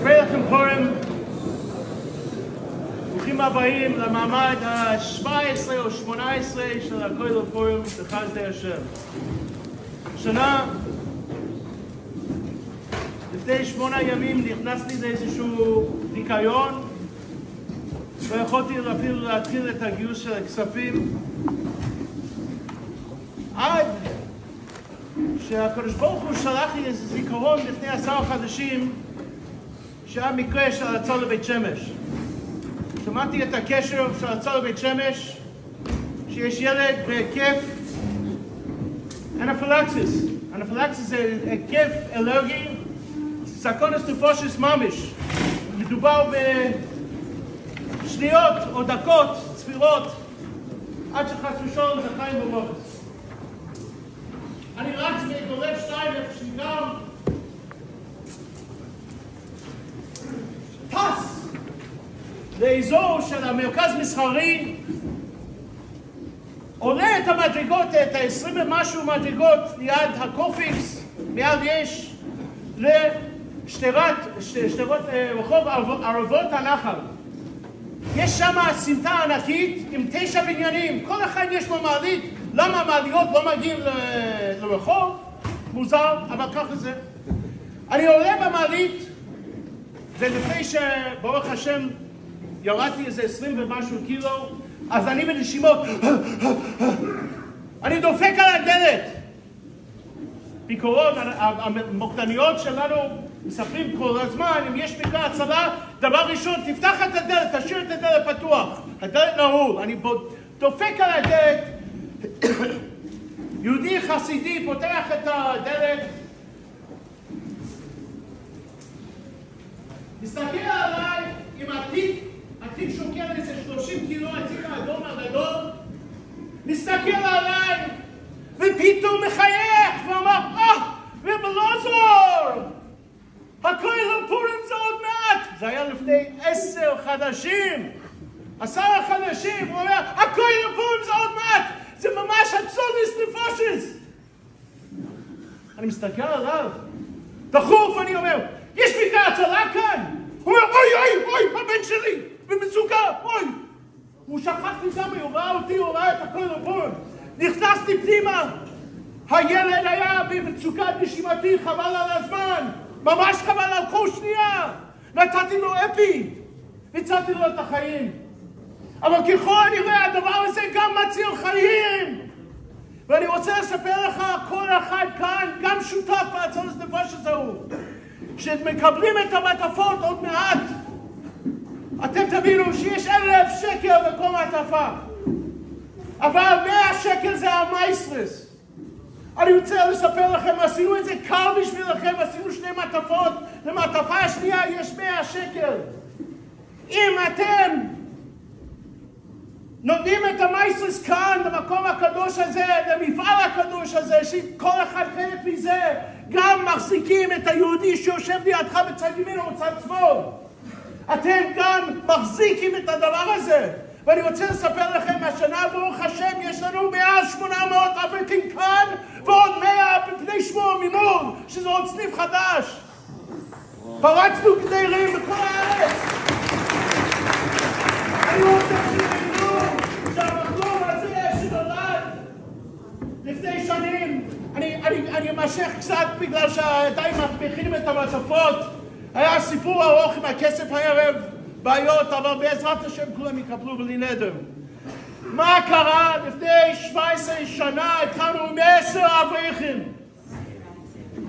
אספר לכם קודם, ברוכים הבאים למעמד ה-17 או 18 של הכולל פורים בחסדי השם. השנה, לפני 8 ימים נכנסתי לאיזשהו ניקיון, ויכולתי אפילו להתחיל את הגיוס של הכספים, עד שהקדוש ברוך הוא שלח לי איזה זיכרון לפני 10 חודשים שהיה מקרה של הצעה לבית שמש. שמעתי את הקשר של הצעה לבית שמש שיש ילד בהיקף אנפילקסיס. אנפילקסיס זה היקף אלרגי, סכנת נפשות ממש. מדובר בשניות או דקות ספירות עד שחס ושלום זה חיים במוות. אני רץ מגולב 2 איפה שגם טס לאזור של המרכז מסחרי, עולה את המדרגות, את ה-20 ומשהו מדרגות ליד הקופיקס, מיד יש לשטרות רחוב ערבות הנחל. יש שם סמטה ענקית עם 9 בניינים, כל אחד יש לו מעלית. למה המעליות לא מגיעים לרחוב? מוזר, אבל ככה זה. אני עולה במעלית, זה לפני שברוך השם ירדתי איזה 20 ומשהו קילו, אז אני בנשימות. אני דופק על הדלת. ביקורות, המוקדניות שלנו מספרים כל הזמן, אם יש מקרה הצלה, דבר ראשון, תפתח את הדלת, תשאיר את הדלת פתוח. הדלת נעול. אני דופק על הדלת, יהודי חסידי פותח את הדלת, מסתכל עליי עם התיק שוקל איזה 30 קילו, התיק האדום הגדול, מסתכל עליי ופתאום מחייך ואמר, ובלעזור, הכולל פורים זה עוד מעט. זה היה לפני 10 חודשים. 10 חודשים, הוא אומר, הכולל פורים זה עוד מעט. זה ממש הצולס נפושס. אני מסתכל עליו, דחוף, אני אומר, יש מקרה הצלה כאן? הוא אומר, אוי, הבן שלי, במצוקה, אוי. הוא שכח לי גם, הוא ראה אותי, הוא ראה את הכולל פורים. נכנסתי פנימה, הילד היה במצוקת נשימתי, חבל על הזמן, ממש חבל על כל שנייה. נתתי לו אפי, הצלתי לו את החיים. אבל ככל הנראה הדבר הזה גם מציל חיים. ואני רוצה לספר לך, כל אחד כאן גם שותף בהצלת נפש הזהו. כשמקבלים את המעטפות עוד מעט, אתם תבינו שיש 1,000 שקל בכל מעטפה. אבל 100 שקל זה המייסרס. אני רוצה לספר לכם, עשינו את זה קל בשבילכם, עשינו 2 מעטפות, למעטפה השנייה יש 100 שקל. אם אתם נותנים את המייסרס כאן, למקום הקדוש הזה, למפעל הקדוש הזה, שכל אחד חלק מזה, גם מחזיקים את היהודי שיושב לידך בצד ימין או בצד שמאל. אתם גם מחזיקים את הדבר הזה. ואני רוצה לספר לכם, השנה ברוך השם יש לנו מעל 800 אברכים כאן, ועוד 100 בפני שמור ממול, שזה עוד סניף חדש. פרצנו גדרים בכל הארץ. אני רוצה שתדעו שהמקום הזה שנולד לפני שנים, אני אמשך קצת בגלל שעדיין מכינים את המעטפות. היה סיפור ארוך עם הכסף הערב, בעיות, אבל בעזרת השם כולם יקבלו בלי נדר. מה קרה? לפני 17 שנה התחלנו עם 10 אברכים.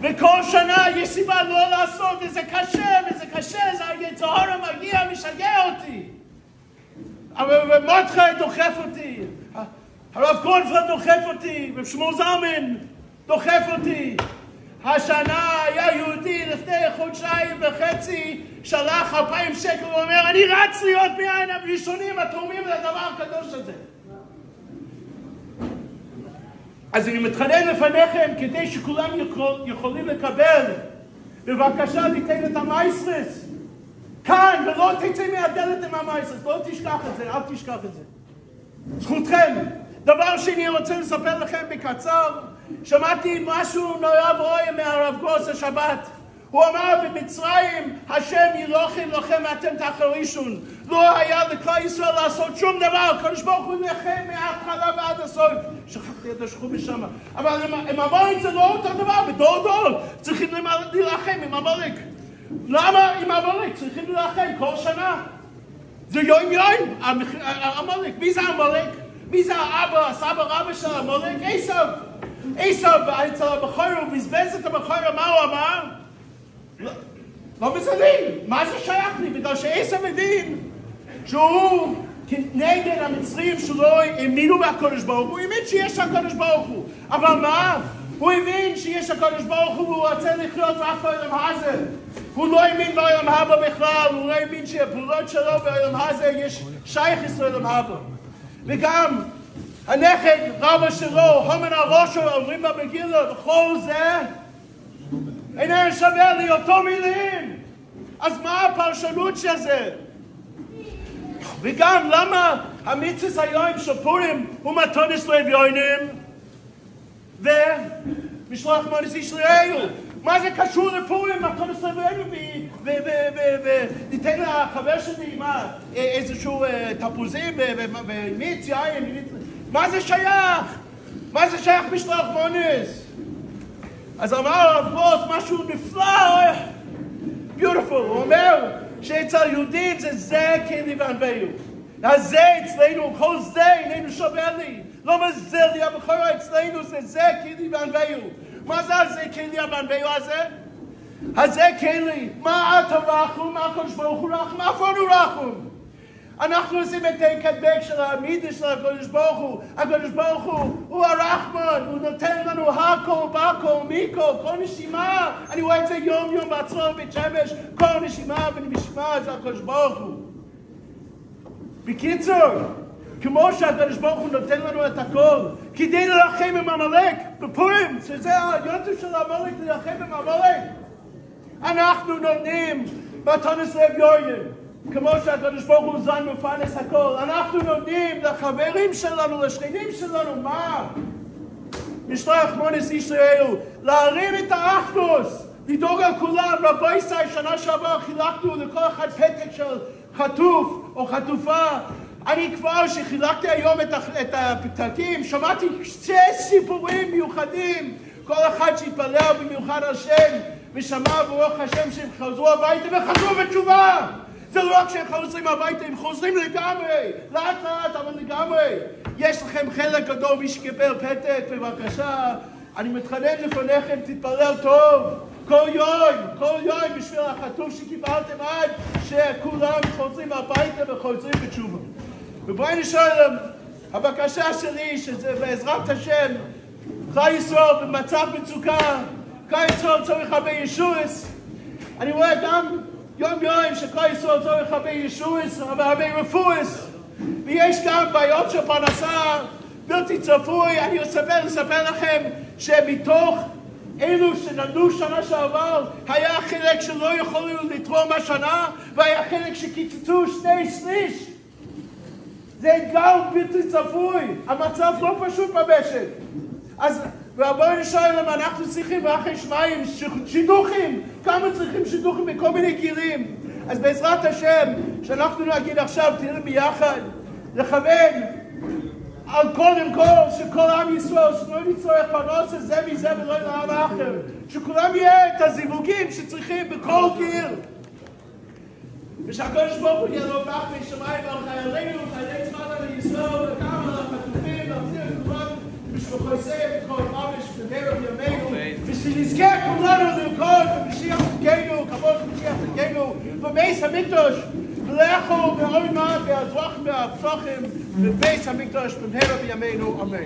וכל שנה יש סיבה לא לעשות, וזה קשה, זה היצר הרע מגיע, משגע אותי. אבל מרדכי דוחף אותי, הרב קורנפלד דוחף אותי, ושמואל זלמן דוחף אותי. השנה היה יהודי לפני 1.5 חודשים, שלח 2,000 שקל, הוא אומר, אני רץ להיות מעין הראשונים התורמים לדבר הקדוש הזה. אז אני מתחנן לפניכם, כדי שכולם יכולים לקבל, בבקשה ליתן את המייסרס, כאן, ולא תצא מהדלת עם המייסרס, לא תשכח את זה, אל תשכח את זה. זכותכם. דבר שני, אני רוצה לספר לכם בקצר, שמעתי משהו נורא ואיום מהרב גרוס השבת. הוא אמר במצרים, השם ילוחם לכם ואתם תחרישון. לא היה לכלל ישראל לעשות שום דבר, הקדוש ברוך הוא ילחם מההתחלה ועד הסוף. שכחתי את השחור משם. אבל עם עמלק זה לא אותו דבר, בדור דור צריכים להילחם עם עמלק. למה עם עמלק? צריכים להילחם כל שנה. זה יום עמלק. מי זה עמלק? מי זה האבא, הסבא רבא של עמלק? עשיו אצל הבכור, הוא בזבז את הבכור, מה הוא אמר? לא מסתדרים, מה זה שייך לי? בגלל שעשיו הבין שהוא נגד המצרים שלא האמינו בהקדוש ברוך הוא, הוא האמין שיש הקדוש ברוך הוא, אבל מה? הוא הבין שיש הקדוש ברוך הוא והוא רוצה לחיות רק בעולם הזה. הוא לא האמין בעולם הבא בכלל, הוא לא האמין שהפעולות שלו בעולם הזה יש שייכות לעולם הבא. וגם הנכד רבא שלו, הומן הראשו, אומרים במגילה, וכל זה איננו שווה לי אותו מילים. אז מה הפרשנות של זה? וגם למה המצווה היום של פורים הוא מתנות לאביונים ומשלוח מנות ישראל? מה זה קשור לפורים, מתנות לאביונים? וניתן לחבר שלי איזשהו תפוזים ומיץ יין, מה זה שייך? מה זה שייך משלוח מונס? אז אמר הרב גרוס משהו נפלא, beautiful, הוא אומר שאצל יהודים זה כלי וענווהו. הזה אצלנו, כל זה איננו שווה לי. לא מזה לי הבכור אצלנו, זה כלי וענווהו. מה זה הזה כלי וענווהו הזה? הזה כלי, מה אתה רחום, מה הקדוש ברוך הוא רחום, אף אחד הוא רחום. אנחנו עושים את הקדבק של העמידה של הקדוש ברוך הוא. הקדוש ברוך הוא הרחמן, הוא נותן לנו הכל, בכל, מכל, כל נשימה. אני רואה את זה יום יום בעצור בית שמש, כל נשימה ונשימה זה הקדוש ברוך הוא. בקיצור, כמו שהקדוש ברוך הוא נותן לנו את הכל, כדי להילחם עם עמלק, בפורים, שזה היונטף של עמלק, להילחם עם עמלק. אנחנו נותנים מתנות לאביונים. כמו שהקדוש ברוך הוא זן מפרנס הכל, אנחנו נותנים לחברים שלנו, לשכנים שלנו, מה? משלוח מונס ישראל, להרים את האחדות, לדאוג על כולם. רבי ישראל, שנה שעבר חילקנו לכל אחד פתק של חטוף או חטופה. אני כבר שחילקתי היום את הפתקים, שמעתי 6 סיפורים מיוחדים, כל אחד שהתפלל במיוחד על שם, ושמע ברוך השם שהם חזרו הביתה וחזרו בתשובה. זה לא רק שהם חוזרים הביתה, הם חוזרים לגמרי, לאט לאט, אבל לגמרי. יש לכם חלק גדול, מי שקיבל פתק, בבקשה, אני מתחנן לפניכם, תתפלל טוב, כל יום בשביל החטוף שקיבלתם עד שכולם חוזרים הביתה וחוזרים בתשובה. ובואי נשאל, הבקשה שלי, שזה בעזרת השם, כלל ישראל במצב מצוקה, כלל ישראל צריך הרבה ישועות. אני רואה גם יום שכלל ישראל צריך הרבה ישועות, הרבה רפואות, ויש גם בעיות של פרנסה בלתי צפוי. אני אספר לכם שמתוך אלו שנולדו שנה שעבר, היה חלק שלא יכולו לתרום השנה, והיה חלק שקיצצו 2/3. זה אתגר בלתי צפוי, המצב לא פשוט במשק. אז בואו נשאל למה אנחנו צריכים אחרי שמיים שידוכים, כמה צריכים שידוכים בכל מיני גילים. אז בעזרת השם, שאנחנו נגיד עכשיו, תראו ביחד, לכוון על קודם כל, שכל עם ישראל, שלא נצטרך פרנסה זה מזה ולא לעם האחר. שכולם יהיה את הזיווגים שצריכים בכל גיל. ושהקדוש ברוך הוא יהיה לו כך משמיים ועל חיילינו, חיילי צבא לישראל, וגם על החטופים, להחזיר את כולם משפחותיהם, את כל ממש במהרה בימינו, ושנזכה כולנו לרקוד במשיח צדקנו, כמו משיח צדקנו, בבית המקדש, ולכו בעוד מעט, והזרוח והפסוחים, בבית המקדש במהרה בימינו, אמן.